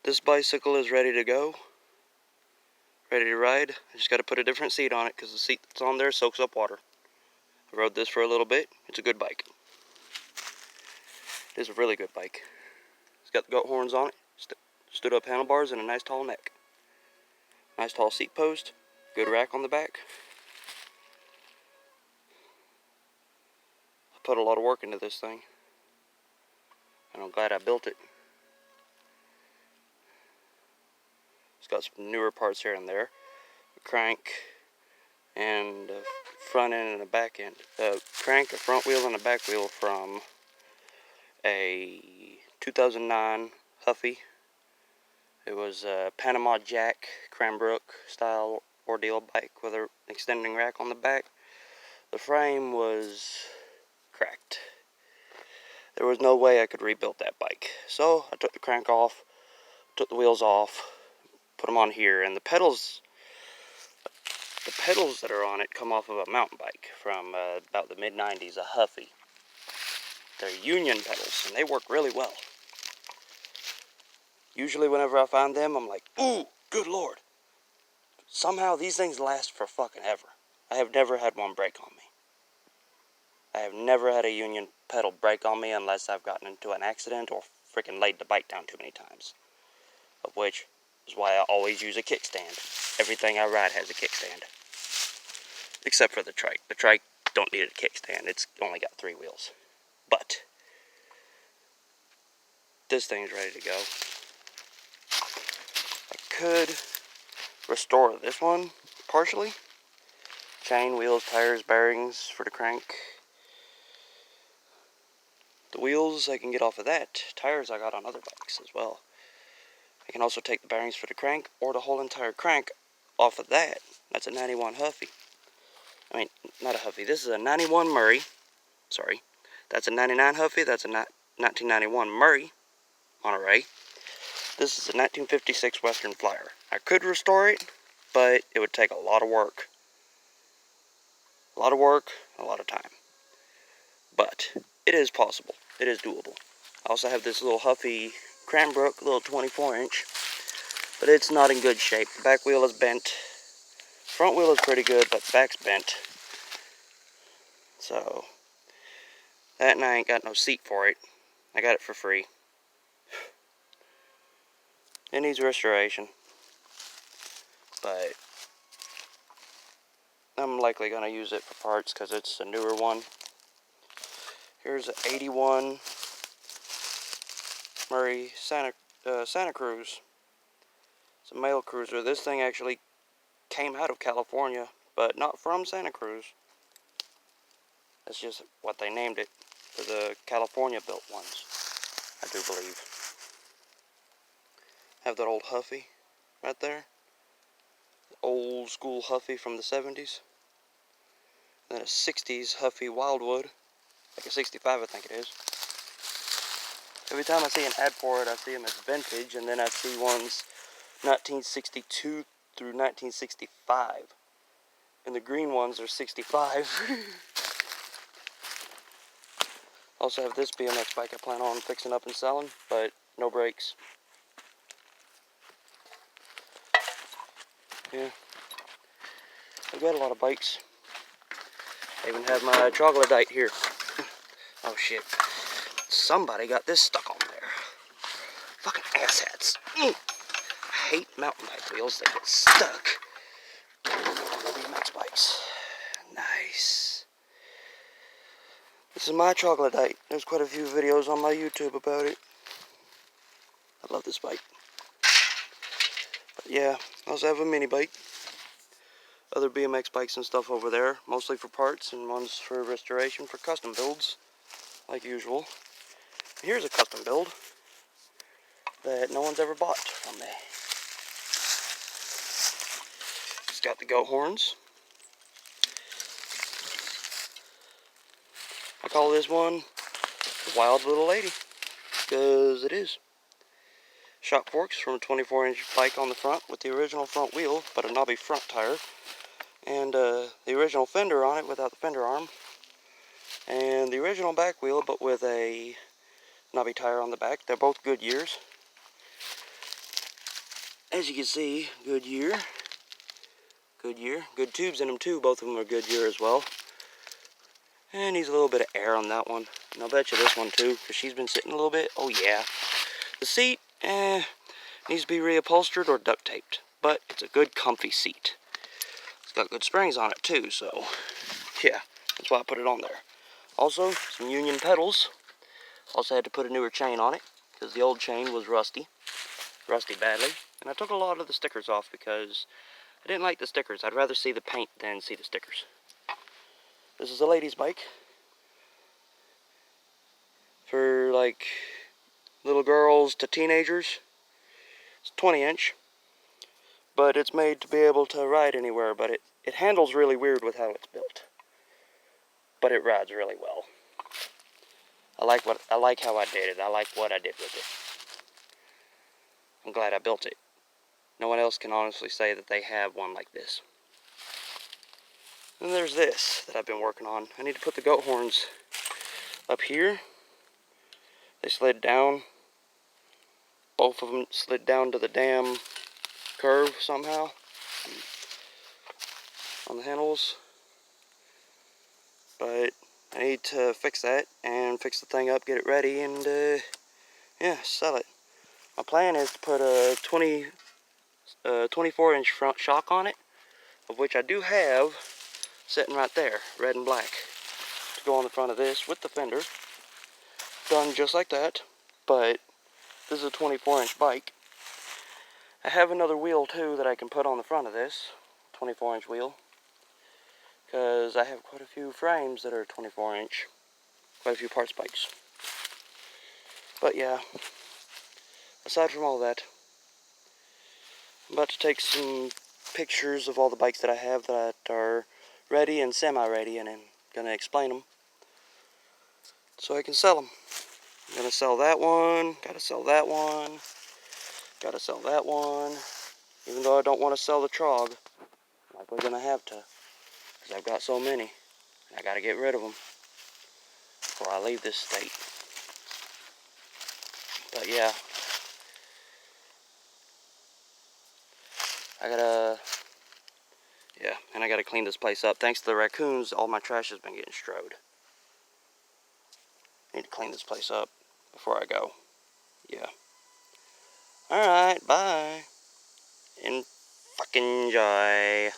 This bicycle is ready to go, ready to ride. I just got to put a different seat on it because the seat that's on there soaks up water. I rode this for a little bit. It's a good bike. It is a really good bike. It's got the goat horns on it, stood up handlebars, and a nice tall neck. Nice tall seat post, good rack on the back. I put a lot of work into this thing, and I'm glad I built it. It's got some newer parts here and there. A crank, and a front end and a back end. A crank, a front wheel, and a back wheel from a 2009 Huffy. It was a Panama Jack Cranbrook style ordeal bike with an extending rack on the back. The frame was cracked. There was no way I could rebuild that bike. So I took the crank off, took the wheels off, put them on here, and the pedals that are on it come off of a mountain bike from about the mid-90s, a Huffy. They're Union pedals, and they work really well. Usually whenever I find them, I'm like, ooh, good lord. Somehow these things last for fucking ever. I have never had one break on me. I have never had a Union pedal break on me unless I've gotten into an accident or freaking laid the bike down too many times. Of which is why I always use a kickstand. Everything I ride has a kickstand. Except for the trike. The trike don't need a kickstand. It's only got 3 wheels. But this thing's ready to go. I could restore this one partially. Chain, wheels, tires, bearings for the crank. The wheels I can get off of that. Tires I got on other bikes as well. I can also take the bearings for the crank or the whole entire crank off of that. That's a 91 Huffy. I mean, not a Huffy. This is a 91 Murray. Sorry. That's a 99 Huffy. That's a 1991 Murray Monterey. This is a 1956 Western Flyer. I could restore it, but it would take a lot of work. A lot of work, a lot of time. But it is possible. It is doable. I also have this little Huffy Cranbrook, little 24-inch, but it's not in good shape. The back wheel is bent. Front wheel is pretty good, but the back's bent. So, that, and I ain't got no seat for it. I got it for free. It needs restoration, but I'm likely going to use it for parts because it's a newer one. Here's an 81 Murray Santa Cruz. It's a mail cruiser. This thing actually came out of California, but not from Santa Cruz. That's just what they named it for the California built ones, I do believe. Have that old Huffy right there. Old school Huffy from the 70s. And then a 60s Huffy Wildwood. Like a 65, I think it is. Every time I see an ad for it, I see them as vintage, and then I see ones 1962 through 1965. And the green ones are 65. Also have this BMX bike I plan on fixing up and selling, but no brakes. Yeah. I've got a lot of bikes. I even have my troglodyte here. Oh shit. Somebody got this stuck on there. Fucking asshats. I hate mountain bike wheels that get stuck. BMX bikes. Nice. This is my troglodyte. There's quite a few videos on my YouTube about it. I love this bike. But yeah, I also have a mini bike. Other BMX bikes and stuff over there, mostly for parts and ones for restoration for custom builds, like usual. Here's a custom build that no one's ever bought from me. It's got the goat horns. I call this one the Wild Little Lady, because it is. Shock forks from a 24-inch bike on the front with the original front wheel, but a knobby front tire. And the original fender on it without the fender arm. And the original back wheel, but with a knobby tire on the back. They're both Goodyears. as you can see, Goodyear. Good tubes in them too. Both of them are Goodyear as well. And needs a little bit of air on that one. And I'll bet you this one too, because she's been sitting a little bit. Oh yeah. The seat, needs to be reupholstered or duct taped. But it's a good comfy seat. It's got good springs on it too, so yeah, that's why I put it on there. Also, some Union pedals. Also had to put a newer chain on it, because the old chain was rusty badly. And I took a lot of the stickers off because I didn't like the stickers. I'd rather see the paint than see the stickers. This is a lady's bike. For like little girls to teenagers. It's 20-inch. But it's made to be able to ride anywhere, but it handles really weird with how it's built. But it rides really well. I like how I did it. I like what I did with it. I'm glad I built it. No one else can honestly say that they have one like this. And there's this that I've been working on. I need to put the goat horns up here. They slid down. Both of them slid down to the damn curve somehow on the handles. But I need to fix that and fix the thing up, get it ready, and yeah, sell it. My plan is to put a 24-inch front shock on it, of which I do have sitting right there, red and black, to go on the front of this with the fender. Done just like that, but this is a 24-inch bike. I have another wheel too that I can put on the front of this, 24-inch wheel, because I have quite a few frames that are 24-inch, quite a few parts bikes. But yeah, aside from all that, I'm about to take some pictures of all the bikes that I have that are ready and semi-ready, and I'm going to explain them so I can sell them. I'm going to sell that one, got to sell that one, got to sell that one. Even though I don't want to sell the Trog, I'm likely going to have to, because I've got so many. I got to get rid of them before I leave this state. But yeah, and I gotta clean this place up. Thanks to the raccoons, all my trash has been getting strode. I need to clean this place up before I go. Yeah. Alright, bye. And fucking enjoy.